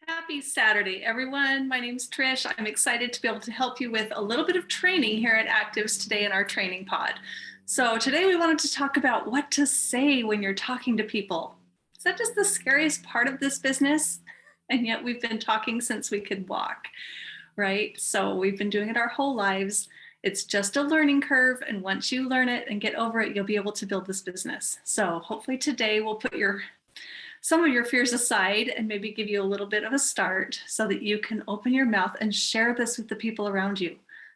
Happy Saturday, everyone. My name's Trish. I'm excited to be able to help you with a little bit of training here at Activz today in our training pod. So today we wanted to talk about what to say when you're talking to people. Is that just the scariest part of this business? And yet we've been talking since we could walk, right? So we've been doing it our whole lives. It's just a learning curve. And once you learn it and get over it, you'll be able to build this business. So hopefully today we'll put some of your fears aside and maybe give you a little bit of a start so that you can open your mouth and share this with the people around you.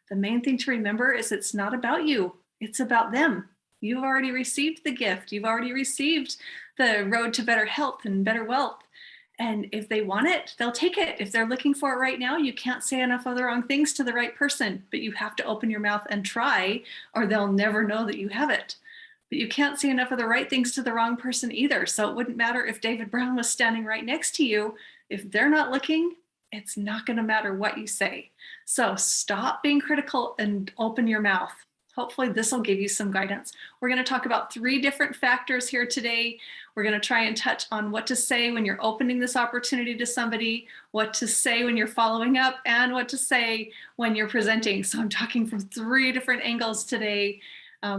The main thing to remember is it's not about you, it's about them. You've already received the gift. You've already received the road to better health and better wealth. And if they want it, they'll take it. If they're looking for it right now, you can't say enough of the wrong things to the right person, but you have to open your mouth and try, or they'll never know that you have it. But you can't say enough of the right things to the wrong person either. So it wouldn't matter if David Brown was standing right next to you. If they're not looking, it's not going to matter what you say. So stop being critical and open your mouth. Hopefully this will give you some guidance. We're going to talk about 3 different factors here today. We're going to try and touch on what to say when you're opening this opportunity to somebody, what to say when you're following up, and what to say when you're presenting. So I'm talking from 3 different angles today.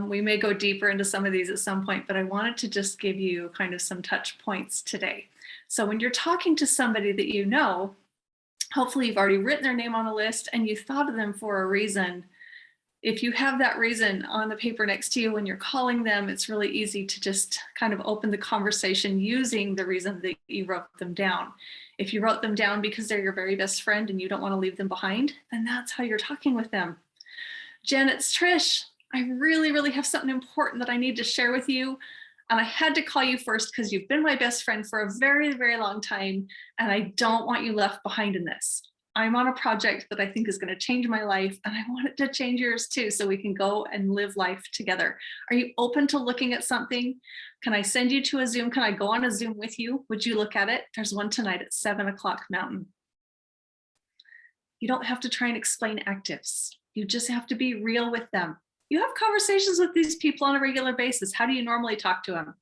We may go deeper into some of these at some point, but I wanted to just give you kind of some touch points today. So when you're talking to somebody that you know, hopefully you've already written their name on the list and you thought of them for a reason. If you have that reason on the paper next to you when you're calling them, it's really easy to just kind of open the conversation using the reason that you wrote them down. If you wrote them down because they're your very best friend and you don't want to leave them behind, then that's how you're talking with them. Jen, it's Trish. I really have something important that I need to share with you. And I had to call you first because you've been my best friend for a very long time. And I don't want you left behind in this. I'm on a project that I think is going to change my life. And I want it to change yours too, so we can go and live life together. Are you open to looking at something? Can I send you to a Zoom? Can I go on a Zoom with you? Would you look at it? There's one tonight at 7 o'clock Mountain. You don't have to try and explain Activz. You just have to be real with them. You have conversations with these people on a regular basis. How do you normally talk to them?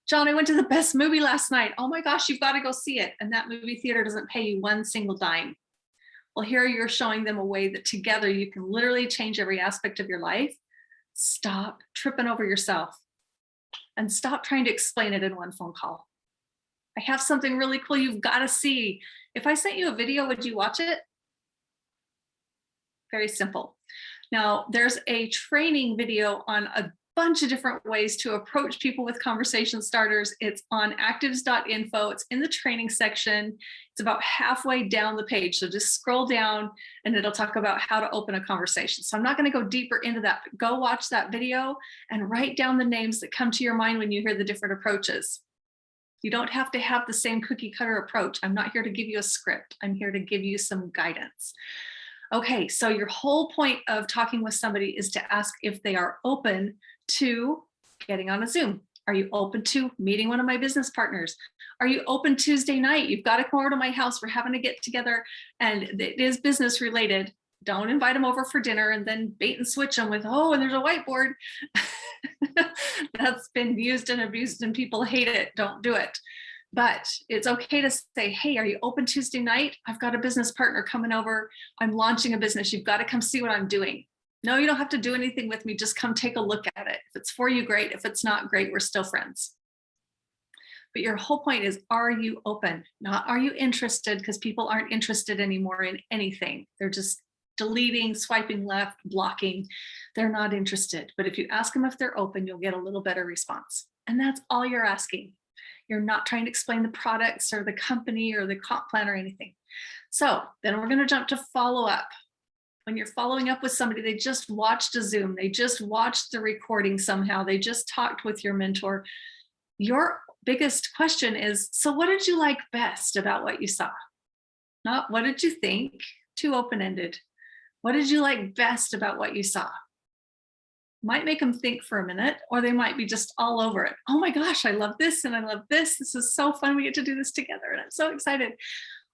John, I went to the best movie last night. Oh my gosh, you've got to go see it. And that movie theater doesn't pay you one single dime. Well, here you're showing them a way that together you can literally change every aspect of your life. Stop tripping over yourself and stop trying to explain it in one phone call. I have something really cool you've got to see. If I sent you a video, would you watch it? Very simple. Now, there's a training video on a bunch of different ways to approach people with conversation starters. It's on activz.info. It's in the training section. It's about halfway down the page. So just scroll down and it'll talk about how to open a conversation. So I'm not going to go deeper into that, but go watch that video and write down the names that come to your mind when you hear the different approaches. You don't have to have the same cookie cutter approach. I'm not here to give you a script. I'm here to give you some guidance. Okay, so your whole point of talking with somebody is to ask if they are open to getting on a Zoom. Are you open to meeting one of my business partners? Are you open Tuesday night? You've got to come over to my house. We're having to get together and it is business related. Don't invite them over for dinner and then bait and switch them with, oh, and there's a whiteboard. That's been used and abused and people hate it. Don't do it. But it's okay to say, hey, are you open Tuesday night? I've got a business partner coming over. I'm launching a business. You've got to come see what I'm doing. No, you don't have to do anything with me. Just come take a look at it. If it's for you, great. If it's not, great. We're still friends. But your whole point is, are you open? Not are you interested? Because people aren't interested anymore in anything. They're just deleting, swiping left, blocking. They're not interested. But if you ask them if they're open, you'll get a little better response. And that's all you're asking. You're not trying to explain the products or the company or the comp plan or anything. So then we're going to jump to follow up. When you're following up with somebody, they just watched a Zoom, they just watched the recording somehow, they just talked with your mentor. Your biggest question is, so what did you like best about what you saw? Not what did you think, too open-ended. What did you like best about what you saw? Might make them think for a minute, or they might be just all over it. Oh my gosh, I love this and I love this. This is so fun. We get to do this together and I'm so excited.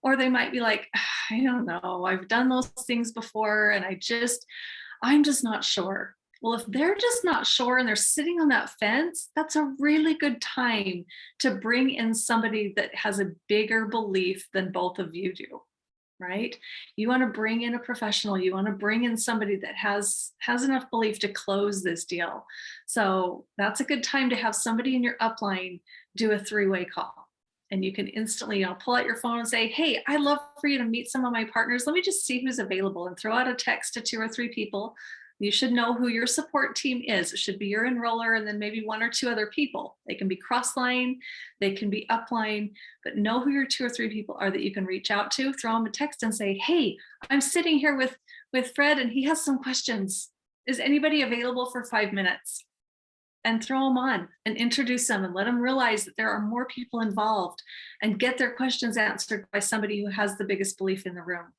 Or they might be like, I don't know, I've done those things before and I'm just not sure. Well, if they're just not sure and they're sitting on that fence, that's a really good time to bring in somebody that has a bigger belief than both of you do, right? You want to bring in a professional, you want to bring in somebody that has enough belief to close this deal. So that's a good time to have somebody in your upline do a three-way call. And you can instantly, pull out your phone and say, "Hey, I'd love for you to meet some of my partners. Let me just see who's available," and throw out a text to two or three people. You should know who your support team is. It should be your enroller and then maybe one or two other people. They can be crossline, they can be upline, but know who your two or three people are that you can reach out to. Throw them a text and say, "Hey, I'm sitting here with Fred and he has some questions. Is anybody available for 5 minutes?" And throw them on and introduce them and let them realize that there are more people involved and get their questions answered by somebody who has the biggest belief in the room.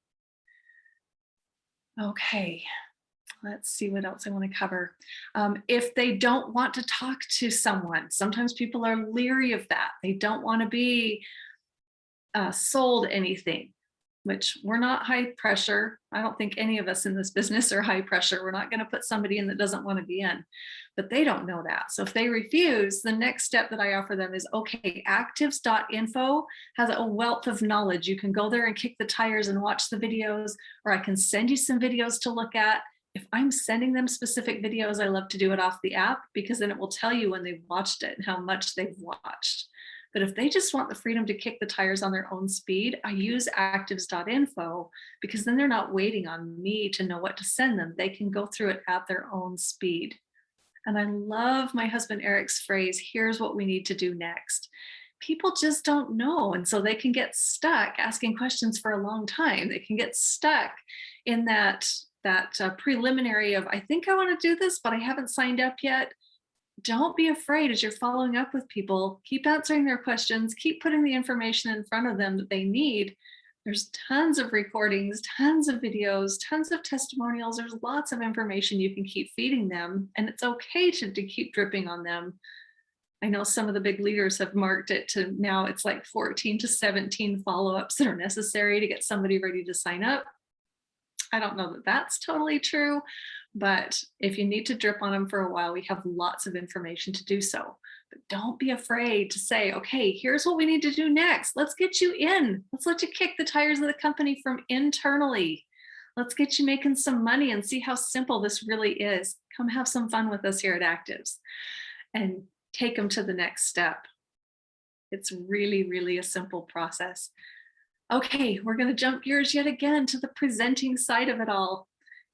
Okay, let's see what else I want to cover. If they don't want to talk to someone, sometimes people are leery of that. They don't want to be sold anything, which we're not high pressure. I don't think any of us in this business are high pressure. We're not going to put somebody in that doesn't want to be in, but they don't know that. So if they refuse, the next step that I offer them is, okay, activz.info has a wealth of knowledge. You can go there and kick the tires and watch the videos, or I can send you some videos to look at. If I'm sending them specific videos, I love to do it off the app because then it will tell you when they've watched it and how much they've watched. But if they just want the freedom to kick the tires on their own speed, I use activz.info because then they're not waiting on me to know what to send them. They can go through it at their own speed. And I love my husband Eric's phrase, "Here's what we need to do next." People just don't know. And so they can get stuck asking questions for a long time. They can get stuck in that preliminary of, "I think I want to do this, but I haven't signed up yet." Don't be afraid as you're following up with people. Keep answering their questions, keep putting the information in front of them that they need. There's tons of recordings, tons of videos, tons of testimonials. There's lots of information you can keep feeding them, and it's okay to keep dripping on them. I know some of the big leaders have marked it to now it's like 14 to 17 follow-ups that are necessary to get somebody ready to sign up. I don't know that that's totally true, but if you need to drip on them for a while, we have lots of information to do so. But don't be afraid to say, "Okay, here's what we need to do next. Let's get you in. Let's let you kick the tires of the company from internally. Let's get you making some money and see how simple this really is. Come have some fun with us here at Activz," and take them to the next step. It's really, really a simple process. Okay, we're going to jump gears yet again to the presenting side of it all.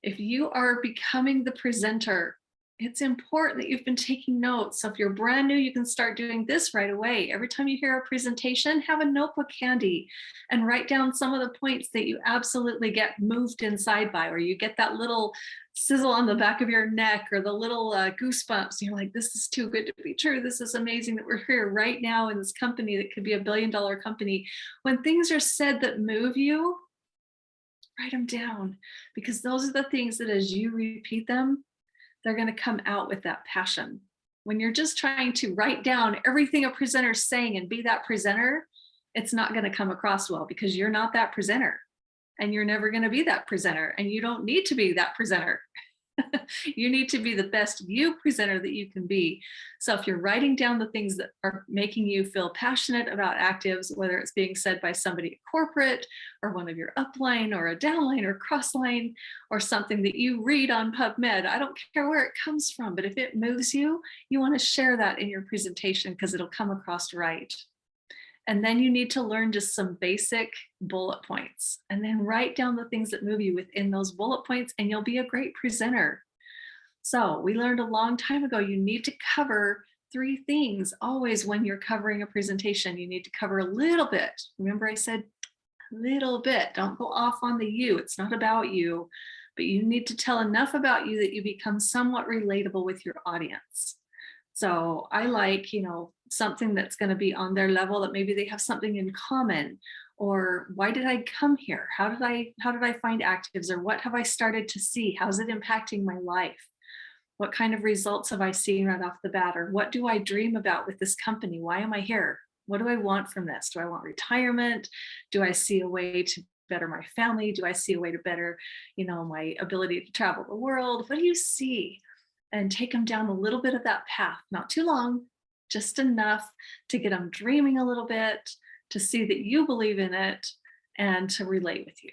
If you are becoming the presenter, it's important that you've been taking notes. So if you're brand new, you can start doing this right away. Every time you hear a presentation, have a notebook handy and write down some of the points that you absolutely get moved inside by, or you get that little sizzle on the back of your neck or the little goosebumps. You're like, "This is too good to be true. This is amazing that we're here right now in this company that could be $1 billion company." When things are said that move you, write them down, because those are the things that as you repeat them, they're going to come out with that passion. When you're just trying to write down everything a presenter's saying and be that presenter, it's not going to come across well because you're not that presenter and you're never going to be that presenter, and you don't need to be that presenter. You need to be the best you presenter that you can be. So if you're writing down the things that are making you feel passionate about Activz, whether it's being said by somebody at corporate or one of your upline or a downline or crossline or something that you read on PubMed, I don't care where it comes from, but if it moves you, you want to share that in your presentation because it'll come across right. And then you need to learn just some basic bullet points and then write down the things that move you within those bullet points, and you'll be a great presenter. So we learned a long time ago, you need to cover 3 things always when you're covering a presentation. You need to cover a little bit. Remember I said a little bit, don't go off on the you. It's not about you, but you need to tell enough about you that you become somewhat relatable with your audience. So I like, something that's going to be on their level, that maybe they have something in common, or why did I come here? How did I find Activz? Or what have I started to see? How's it impacting my life? What kind of results have I seen right off the bat? Or what do I dream about with this company? Why am I here? What do I want from this? Do I want retirement? Do I see a way to better my family? Do I see a way to better, my ability to travel the world? What do you see? and take them down a little bit of that path, not too long, just enough to get them dreaming a little bit, to see that you believe in it, and to relate with you.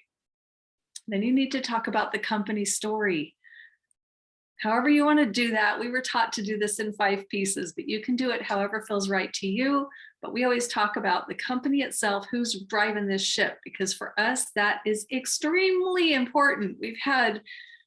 Then you need to talk about the company story. However you want to do that. We were taught to do this in 5 pieces, but you can do it however feels right to you. But we always talk about the company itself, who's driving this ship, because for us, that is extremely important. We've had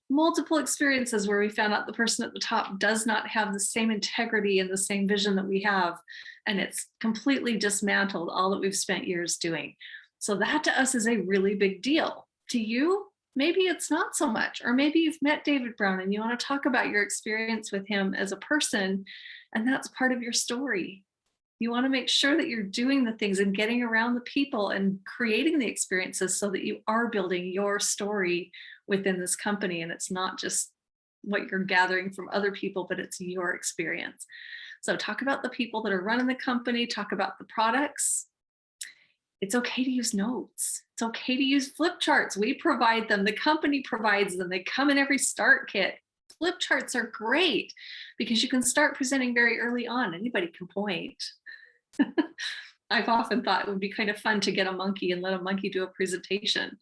multiple experiences where we found out the person at the top does not have the same integrity and the same vision that we have. And it's completely dismantled all that we've spent years doing. So that to us is a really big deal. To you, maybe it's not so much, or maybe you've met David Brown and you want to talk about your experience with him as a person, and that's part of your story. You want to make sure that you're doing the things and getting around the people and creating the experiences so that you are building your story within this company, and it's not just what you're gathering from other people, but it's your experience. So talk about the people that are running the company, talk about the products. It's okay to use notes. It's okay to use flip charts. We provide them. The company provides them. They come in every start kit. Flip charts are great because you can start presenting very early on. Anybody can point. I've often thought it would be kind of fun to get a monkey and let a monkey do a presentation.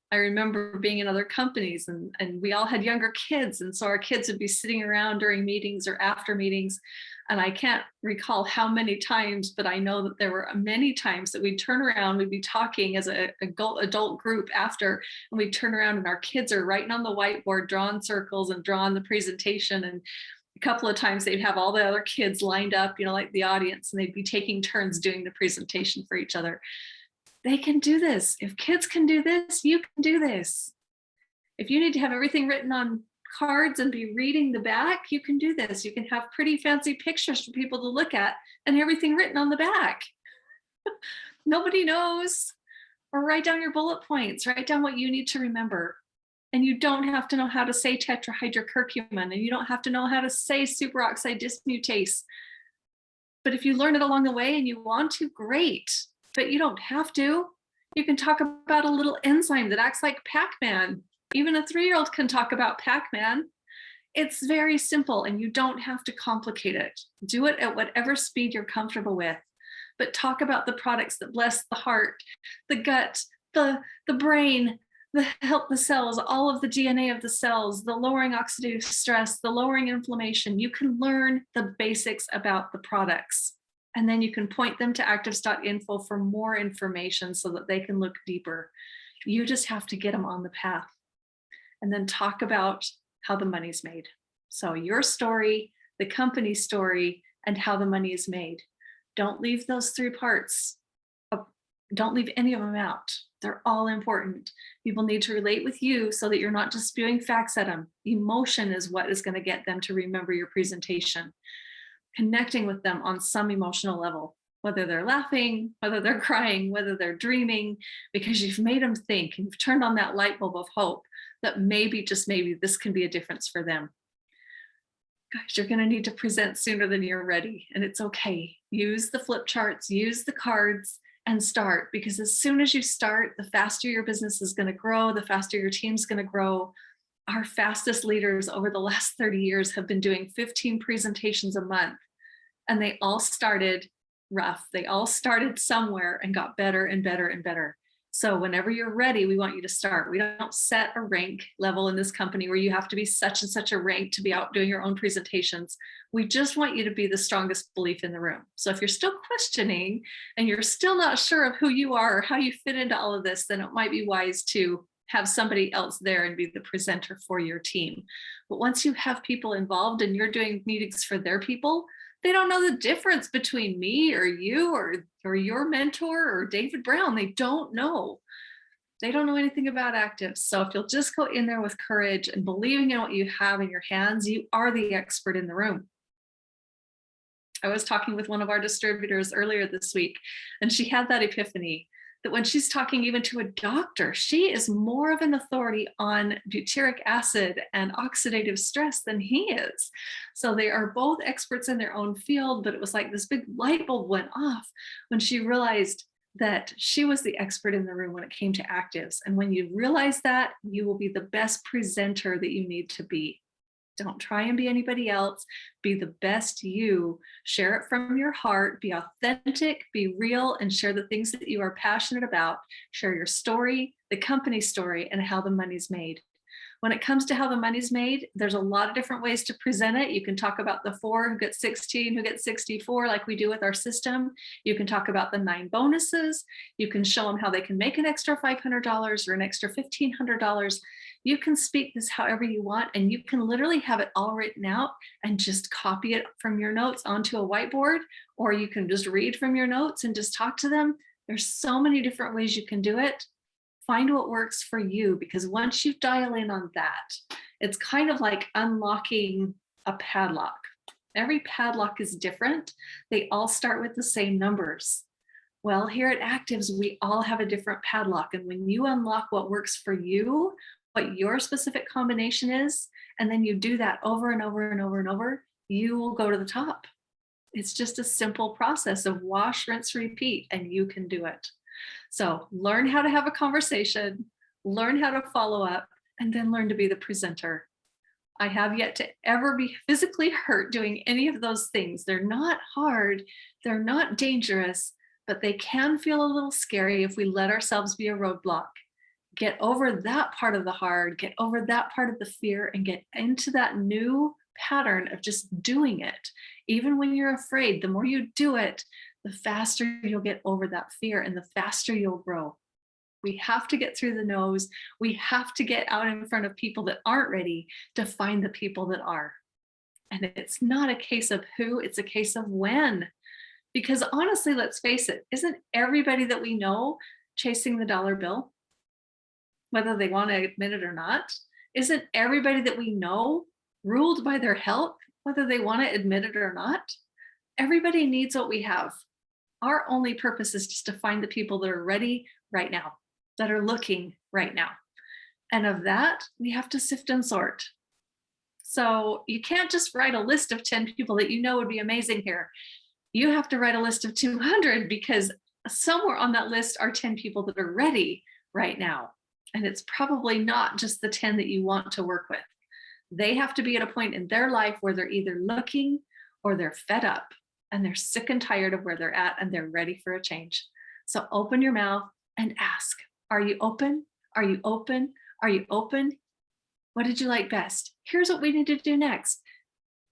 I remember being in other companies and we all had younger kids. And so our kids would be sitting around during meetings or after meetings. And I can't recall how many times, but I know that there were many times that we'd turn around, we'd be talking as an adult group after, and we'd turn around and our kids are writing on the whiteboard, drawing circles and drawing the presentation. And a couple of times they'd have all the other kids lined up, like the audience, and they'd be taking turns doing the presentation for each other. They can do this. If kids can do this, you can do this. If you need to have everything written on cards and be reading the back, you can do this. You can have pretty fancy pictures for people to look at and everything written on the back. Nobody knows. Or write down your bullet points, write down what you need to remember. And you don't have to know how to say tetrahydrocurcumin, and you don't have to know how to say superoxide dismutase. But if you learn it along the way and you want to, great. But you don't have to. You can talk about a little enzyme that acts like Pac-Man. Even a 3-year-old can talk about Pac-Man. It's very simple and you don't have to complicate it. Do it at whatever speed you're comfortable with. But talk about the products that bless the heart, the gut, the brain, help the cells, all of the DNA of the cells, the lowering oxidative stress, the lowering inflammation. You can learn the basics about the products. And then you can point them to activz.info for more information so that they can look deeper. You just have to get them on the path. And then talk about how the money's made. So your story, the company's story, and how the money is made. Don't leave those 3 parts. Don't leave any of them out. They're all important. People need to relate with you so that you're not just spewing facts at them. Emotion is what is going to get them to remember your presentation. Connecting with them on some emotional level, whether they're laughing, whether they're crying, whether they're dreaming, because you've made them think and you've turned on that light bulb of hope that maybe, just maybe, this can be a difference for them. Guys, you're going to need to present sooner than you're ready, and it's okay. Use the flip charts, use the cards, and start, because as soon as you start, the faster your business is going to grow, the faster your team's going to grow. Our fastest leaders over the last 30 years have been doing 15 presentations a month, and they all started rough. They all started somewhere and got better and better and better. So whenever you're ready, we want you to start. We don't set a rank level in this company where you have to be such and such a rank to be out doing your own presentations. We just want you to be the strongest belief in the room. So if you're still questioning and you're still not sure of who you are or how you fit into all of this, then it might be wise to have somebody else there and be the presenter for your team. But once you have people involved and you're doing meetings for their people, they don't know the difference between me or you or your mentor or David Brown. They don't know. They don't know anything about Activz. So if you'll just go in there with courage and believing in what you have in your hands, you are the expert in the room. I was talking with one of our distributors earlier this week, and she had that epiphany that when she's talking even to a doctor, she is more of an authority on butyric acid and oxidative stress than he is. So they are both experts in their own field, but it was like this big light bulb went off when she realized that she was the expert in the room when it came to Activz. And when you realize that, you will be the best presenter that you need to be. Don't try and be anybody else. Be the best you. Share it from your heart. Be authentic, be real, and share the things that you are passionate about. Share your story, the company story, and how the money's made. When it comes to how the money's made, there's a lot of different ways to present it. You can talk about the 4 who get 16, who get 64, like we do with our system. You can talk about the 9 bonuses. You can show them how they can make an extra $500 or an extra $1,500. You can speak this however you want, and you can literally have it all written out and just copy it from your notes onto a whiteboard, or you can just read from your notes and just talk to them. There's so many different ways you can do it. Find what works for you, because once you dial in on that, it's kind of like unlocking a padlock. Every padlock is different. They all start with the same numbers. Well, here at Activz, we all have a different padlock. And when you unlock what works for you, what your specific combination is, and then you do that over and over and over and over, you will go to the top. It's just a simple process of wash, rinse, repeat, and you can do it. So learn how to have a conversation, learn how to follow up, and then learn to be the presenter. I have yet to ever be physically hurt doing any of those things. They're not hard, they're not dangerous, but they can feel a little scary if we let ourselves be a roadblock. Get over that part of the hard, get over that part of the fear, and get into that new pattern of just doing it. Even when you're afraid, the more you do it, the faster you'll get over that fear and the faster you'll grow. We have to get through the no's. We have to get out in front of people that aren't ready to find the people that are. And it's not a case of who, it's a case of when. Because honestly, let's face it, isn't everybody that we know chasing the dollar bill? Whether they want to admit it or not? Isn't everybody that we know ruled by their health, whether they want to admit it or not? Everybody needs what we have. Our only purpose is just to find the people that are ready right now, that are looking right now. And of that, we have to sift and sort. So you can't just write a list of 10 people that you know would be amazing here. You have to write a list of 200, because somewhere on that list are 10 people that are ready right now. And it's probably not just the 10 that you want to work with. They have to be at a point in their life where they're either looking or they're fed up and they're sick and tired of where they're at and they're ready for a change. So open your mouth and ask, are you open? Are you open? Are you open? What did you like best? Here's what we need to do next.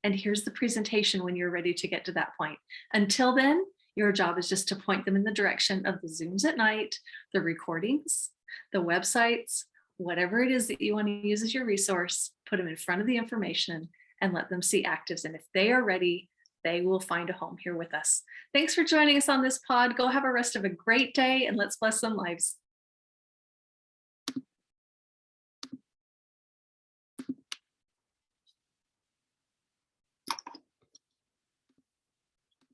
And here's the presentation when you're ready to get to that point. Until then, your job is just to point them in the direction of the Zooms at night, the recordings, the websites, whatever it is that you want to use as your resource, put them in front of the information and let them see Activz. And if they are ready, they will find a home here with us. Thanks for joining us on this pod. Go have a rest of a great day, and let's bless some lives.